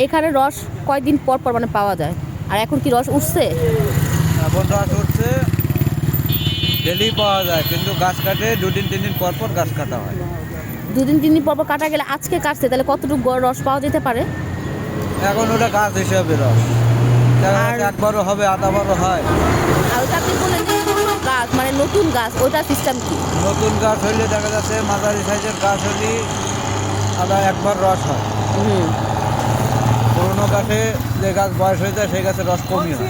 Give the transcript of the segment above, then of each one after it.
এখানে রস কয়দিন পর পর মানে পাওয়া যায়? আর এখন কি রস উঠছে? এখন রস উঠছে, ডেলি পাওয়া যায়, কিন্তু গাছ কাটে 2 দিন 3 দিন পর পর গাছ কাটা হয়। 2 দিন 3 দিন পর পর কাটা গেলে আজকে কাটছে, তাহলে কতটুকু রস পাওয়া যেতে পারে? এখন ওটা গাছ হিসাবে রস, আর একবারও হবে, আধাবারও হয়। আর ওটা আপনি বললেন যে ছোট গাছ মানে নতুন গাছ, ওটা সিস্টেম কি? নতুন গাছ হইলে দেখা যাচ্ছে মাঝারি সাইজের গাছ হলে আধা একবার রস হয়। হুম। পুরোনো গাছে যে গাছ বয়স হয়ে যায় সেই গাছের রস কমই হয়।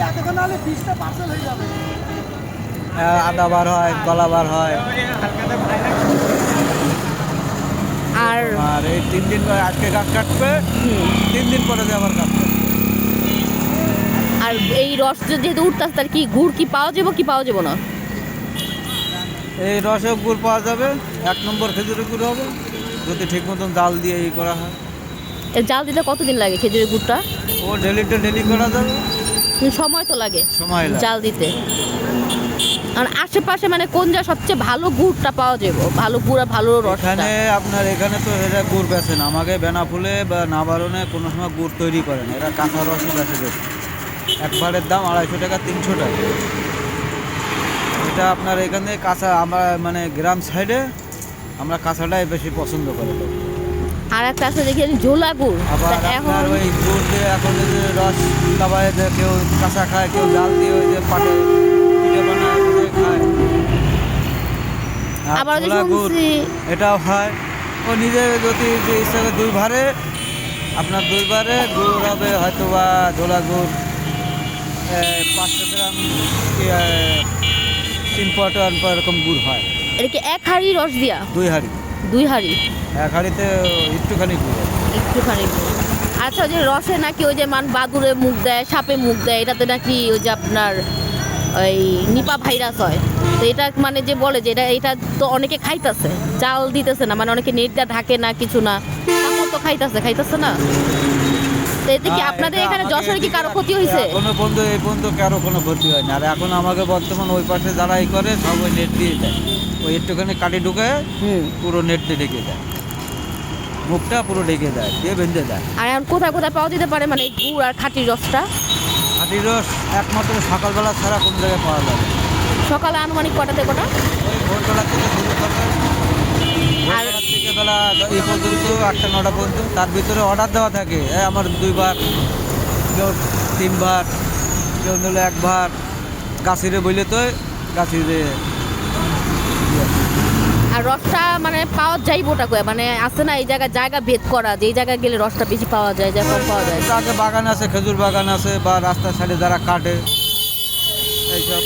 আদা বার হয়, কলা বার হয়। আর আর এই 3 দিন পরে আজকে গাছ কাটবে, 3 দিন পরে দিয়ে আবার গাছ কাটবে। আর এই রস যেহেতু উঠতেছে, তার কি গুড় কি পাওয়া যাবো কি পাওয়া যাবো না? এই রসে গুড় পাওয়া যাবে, 1 নম্বর খেজুরের গুড় হবে যদি ঠিক মতন জাল দিয়ে করা হয়। এর জাল দিতে কতদিন লাগে খেজুরের গুড়টা? ও ডেলি করা যাবে। সময় তো লাগে সময় লাগে জাল দিতে। আর আশেপাশে মানে কোন জায়গায় সবচেয়ে ভালো গুড়টা পাওয়া যাবে, ভালো গুড় আর ভালো রস? এখানে আপনার এখানে তো এরা গুড় বেছে না, আমাকে বেনাফুলে বা নাবারণে কোনো সময় গুড় তৈরি করে না, এরা কাঁচা রসই বেছে বেশি। একবারের দাম 250 টাকা 300 টাকা। এটা আপনার এখানে কাঁচা, আমরা মানে গ্রাম সাইডে আমরা কাঁচাটাই বেশি পছন্দ করি। আর একটা আছে দেখি ঝোলা গুড়, আবার এখন আপনার ওই গুড় দিয়ে এখন এই যে রস দাবায় যে কেউ কাঁচা খায়, কেউ জাল দিয়ে ওই যে পাটে পিঠে বানায় ওটাই খায়। আর আবার ছোলা গুড় শুনছি এটাও হয়। ও নিজে যদি যে হিসাবে 2 ভারে, আপনার 2 ভারে গুড় হবে হয়তো বা ঝোলা গুড় 500 গ্রাম 3 পট এরকম গুড় হয়। এটা কি 1 হাঁড়ি রস দিয়া? 2 হাঁড়ি। 2 হাঁড়ি? 1 হাঁড়িতে একটুখানি গুড় হয়। একটুখানি গুড়। আচ্ছা, ওই যে রসে নাকি ওই যে বাদুড়ে মুখ দেয়, সাপে মুখ দেয়, এটাতে নাকি ওই যে আপনার ওই নিপা ভাইরাস হয়। তো এটা মানে যে বলে যে এটা তো অনেকে খাইতেছে, জাল দিতেছে না, মানে অনেকে নেট দিয়ে ঢাকে না কিছু না, তারপর তো খাইতেছে না। তো এতে কি আপনাদের এখানে যশোরে কি কারো ক্ষতি হয়েছে? কোনো বন্ধু এই পর্যন্ত কারো কোনো ক্ষতি হয়নি। আর এখন আমাকে বর্তমান ওই পাশে যারা করে সব ওই নেট দিয়ে দেয়, ওই একটুখানি কাটি ঢুকে পুরো নেট দিয়ে ঢেকে দেয়, মুখটা পুরো ঢেকে দেয়, দিয়ে বেঁধে দেয়। আর এখন কোথায় কোথায় পাওয়া যেতে পারে মানে গুড় আর খাঁটি রসটা? খাঁটি রস একমাত্র সকালবেলা ছাড়া কোন জায়গায় পাওয়া যাবে? সকালে আনুমানিক কটাতে কটা? ওই ভোরবেলা থেকে শুরু করবে, ভোরবেলা থেকে বেলা এই পর্যন্ত 8টা 9টা পর্যন্ত। তার ভিতরে অর্ডার দেওয়া থাকে, আমার 2 বার, কেউ 3 বার, কেউ নিলে 1 বার। গাছিরে বইলে তো গাছিরে। আর রসটা মানে পাওয়া যাইবোটা কই, মানে আছে না এই জায়গা ভেদ করা, যে এই জায়গায় গেলে রসটা বেশি পাওয়া যায়, যা কম পাওয়া যায়? আগে বাগান আছে, খেজুর বাগান আছে, বা রাস্তার সাইডে যারা কাটে এইসব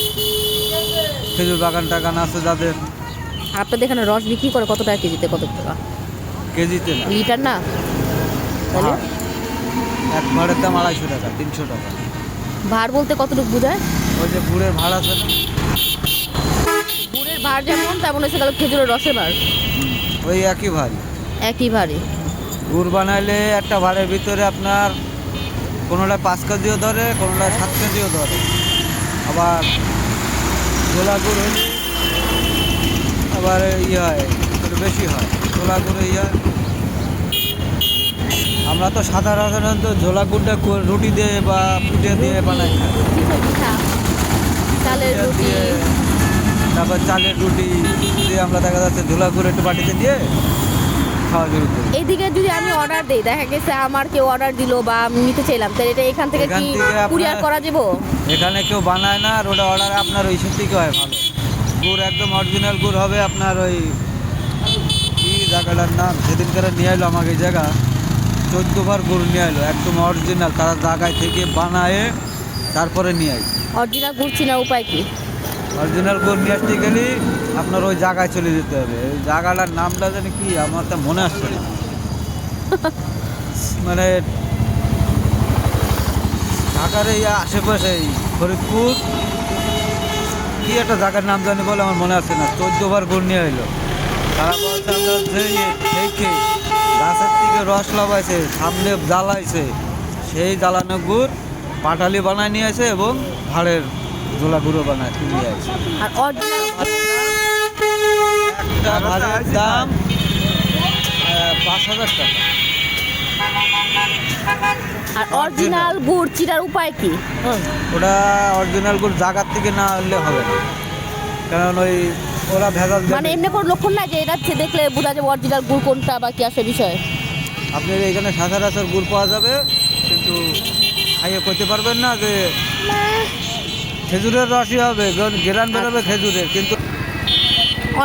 খেজুর বাগান টাগান আছে যাদের। আপনাদের এখানে রস বিক্রি করে কত টাকা কেজিতে, কত টাকা কেজিতে না, লিটার না? তাহলে এক ভাড়ের দাম 250 টাকা 300 টাকা। ভাড় বলতে কতটুকু বোঝায়? ওই যে গুড়ের ভাড় আছে না, গুড়ের ভাড় যেমন তেমন এসে গেল খেজুরের রসের ভাড়, ওই একই ভাড়। একই ভাড়ে। গুড় বানাইলে একটা ভাড়ের ভিতরে আপনার কোনোটা 5 কেজিও ধরে, কোনোটা 7 কেজিও ধরে। আবার ছোলা গুড় হলে আবার হয় একটু বেশি হয়, ছোলা গুড়ে হয়। আমরা তো সাধারণত ঝোলা গুড়টা রুটি দিয়ে বা পিঠে দিয়ে বানাই খাই। পিঠা, চালের পিঠে রুটি। দিয়ে, তারপর চালের রুটি দিয়ে আমরা দেখা যাচ্ছে ঝোলা গুড় একটু বাটিতে দিয়ে খাওয়া শুরু করি। এইদিকে যদি আমি অর্ডার দিই, দেখা গেছে আমার কেউ অর্ডার দিল বা আমি নিতে চাইলাম, তাহলে এটা এখান থেকে কি কুরিয়ার করা যাবো? এখানে কেউ বানায় না, আর ওটা অর্ডার আপনার ওই থেকে হয় ভালো। গুড় একদম অরিজিনাল গুড় হবে আপনার। ওই কি জায়গাটার নাম সেদিনকার নিয়ে এলো আমাকে, এই জায়গা 14 বার গুড় নিয়ে এলো, একদম অরিজিনাল তারা জায়গায় থেকে বানায় তারপরে নিয়ে আসে। অরিজিনাল গুড় চিনার উপায় কি? অরিজিনাল গুড় নিয়ে আসতে গেলে আপনার ওই জায়গায় চলে যেতে হবে। ওই জায়গাটার নামটা জানি কি, আমার তা মনে আসছে না। মানে ঢাকার এই আশেপাশে ফরিদপুর কি একটা জায়গার নাম জানি বলে আমার মনে আসছে না। 14 বার গুড় নিয়ে এলো। তারা বলছে আমরা দেখে গাছের থেকে রস লাগাইছে, সামনে জ্বালাইছে, সেই জ্বালানো গুড় পাটালি বানায় নিয়ে আসে এবং ভাড়ের ঝোলা গুঁড়ো বানায় নিয়ে আসে। আর অরিজিনাল একটা ভাড়ের দাম 5,000 টাকা। আর অরিজিনাল গুড় চিটার উপায় কি? ওটা অরিজিনাল গুড় জায়গার থেকে না হলে হবে না, কারণ ওই ওরা ভেজাল দেবে। মানে এমনি কোনো লক্ষণ নাই যে এটা দেখলে বোঝা যাবে অরিজিনাল গুড় কোনটা বা কি আসে বিষয়? আপনার এখানে সচরাচর গুড় পাওয়া যাবে, কিন্তু খাইয়ে করতে পারবেন না যে খেজুরের রসই হবে, গেরান বেরোবে খেজুরের। কিন্তু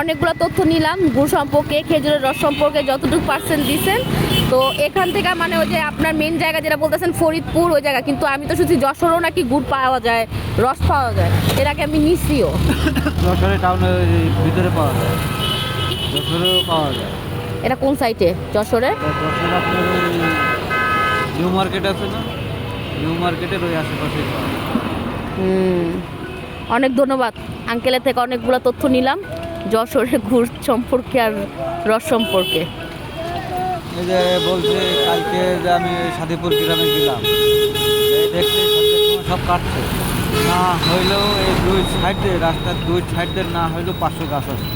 অনেকগুলো তথ্য নিলাম গুড় সম্পর্কে, খেজুরের রস সম্পর্কে যতটুকু পার্সেন্ট দিচ্ছেন। তো এখান থেকে মানে ওই যে আপনার মেন জায়গা যেটা বলতেছেন ফরিদপুর ওই জায়গা, কিন্তু আমি তো শুধু যশোরেও নাকি গুড় পাওয়া যায়, রস পাওয়া যায়, এর আগে আমি নিচ্ছিও। যশোরে টাউনের ভিতরে পাওয়া যায়, যশোরেও পাওয়া যায়। এটা কোন সাইটে যশোরে? যশোরে আপনার ওই নিউ মার্কেট আছে না, নিউ মার্কেটের ওই আশেপাশে পাওয়া যায়। অনেক ধন্যবাদ আঙ্কেলের থেকে অনেকগুলো তথ্য নিলাম যশোরের গুড় সম্পর্কে আর রস সম্পর্কে। এই যে বলছে কালকে যে আমি সাদিপুর গ্রামে গেলাম, দেখছি সব কাটছে, না হইলেও এই দুই সাইডে রাস্তার দুই সাইডে না হইলেও 500 গাছ আছে,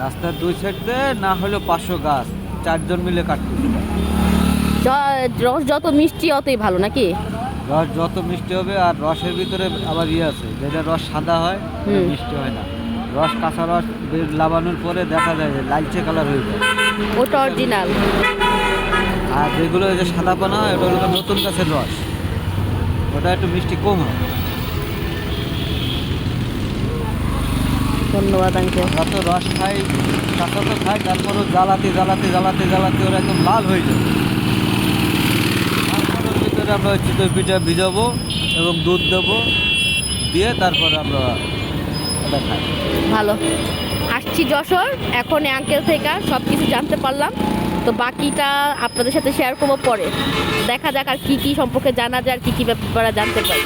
রাস্তার দুই সাইডে না হইলেও 500 গাছ, 4 জন মিলে কাটতেছে। রস যত মিষ্টি অতই ভালো নাকি? রস যত মিষ্টি হবে, আর রসের ভিতরে আবার ইয়ে আছে, যেটা রস সাদা হয় ওটা মিষ্টি হয় না, রস কাঁচা রস লাগানোর পরে দেখা যায় যে লালচে কালার হয়ে যায়, ওটা অরিজিনাল। আর যেগুলো এই যে সাদা পানা হয় ওটা হলো নতুন গাছের রস, ওটা একটু মিষ্টি কম হয়। ধন্যবাদ আঙ্কেল। আমরা তো রস খাই, কাঁচা তো খাই, তারপরও জ্বালাতে জ্বালাতে জ্বালাতে জ্বালাতে ওরা একদম লাল হয়ে যায়। তারপরের ভিতরে আমরা ওই চিতই পিঠা ভিজাবো এবং দুধ দেবো, দিয়ে তারপরে আমরা ওটা খাই। ভালো, আসছি যশোর, এখন এই আঙ্কেল থেকে সব কিছু জানতে পারলাম। তো বাকিটা আপনাদের সাথে শেয়ার করবো পরে, দেখা যাক আর কী কী সম্পর্কে জানা যায় আর কী কী ব্যাপারে জানতে পারি।